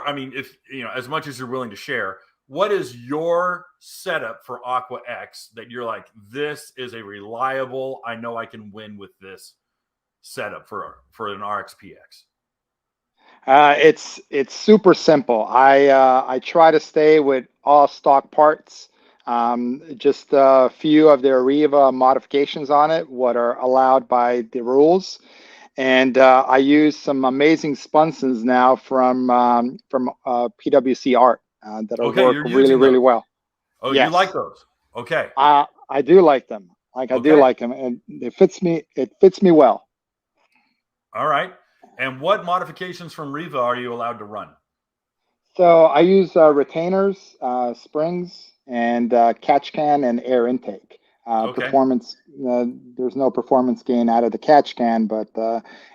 I mean, if you know, as much as you're willing to share, what is your setup for AquaX that you're like, this is a reliable, I know I can win with this setup for an RXP-X? It's super simple. I try to stay with all stock parts. Just a few of the Arriva modifications on it, what are allowed by the rules. And I use some amazing sponsons now from PWC Art that are Okay, work you're really, using really those. well. Oh, you like Yes, those? Okay. I do like them. Like I do Okay. like them, and it fits me. It fits me well. All right. And what modifications from Riva are you allowed to run? So I use retainers, springs, and catch can and air intake. Okay. Performance, there's no performance gain out of the catch can, but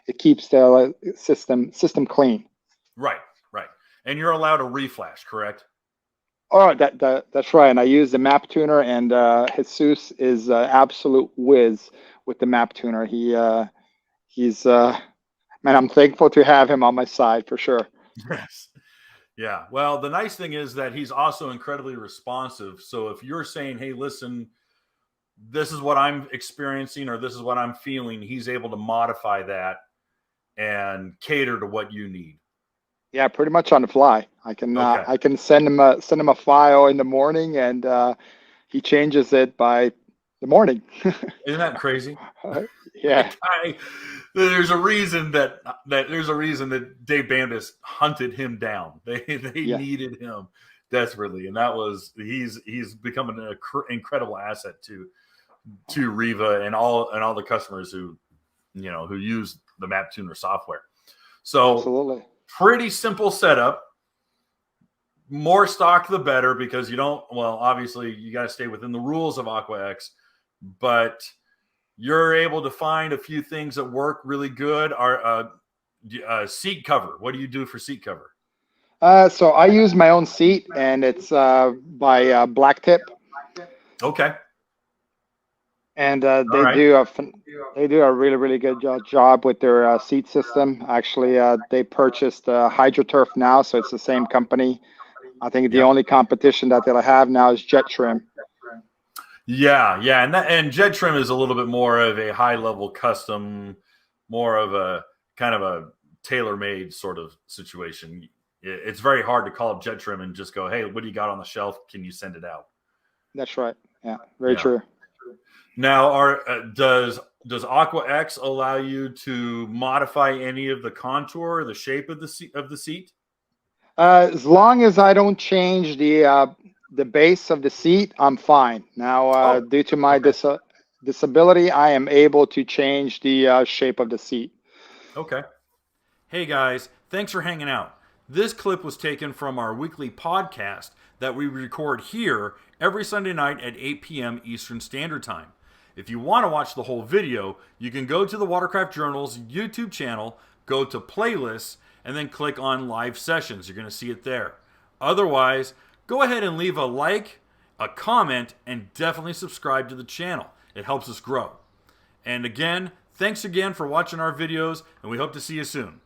it keeps the system clean. Right. Right. And you're allowed a reflash, correct? Oh, that's right. And I use the map tuner, and Jesus is absolute whiz with the map tuner. He's man, I'm thankful to have him on my side for sure. Yes. Yeah. Well, the nice thing is that he's also incredibly responsive. So if you're saying, hey, listen, this is what I'm experiencing or this is what I'm feeling, he's able to modify that and cater to what you need. Yeah, pretty much on the fly. Okay. I can send him a file in the morning, and he changes it by the morning. Isn't that crazy? Yeah, That guy, there's a reason that Dave Bandis hunted him down. They yeah, needed him desperately, and that was he's become an incredible asset to Riva and all the customers who who use the Map Tuner software. So absolutely. pretty simple setup. More stock the better, because you don't. Well, obviously you got to stay within the rules of AquaX, but you're able to find a few things that work really good. Our seat cover. What do you do for seat cover? So I use my own seat, and it's by Black Tip, Okay. and All right. they do a really really good job with their seat system. Actually, they purchased HydroTurf now, so it's the same company. I think the Yep. only competition that they'll have now is Jet Trim. Yeah, yeah, and Jet Trim is a little bit more of a high level custom, more of a kind of a tailor made sort of situation. It's very hard to call up Jet Trim and just go, "Hey, what do you got on the shelf? Can you send it out?" That's right. Yeah, very Yeah. true. Now, does AquaX allow you to modify any of the contour, or the shape of the seat? As long as I don't change the base of the seat, I'm fine. Now, Oh, due to my okay, disability, I am able to change the shape of the seat. okay. Hey guys, thanks for hanging out. This clip was taken from our weekly podcast that we record here every Sunday night at 8 p.m. Eastern Standard Time. If you want to watch the whole video, you can go to the Watercraft Journal's YouTube channel, go to playlists, and then click on live sessions. You're going to see it there. Otherwise, go ahead and leave a like, a comment, and definitely subscribe to the channel. It helps us grow. And again, thanks again for watching our videos, and we hope to see you soon.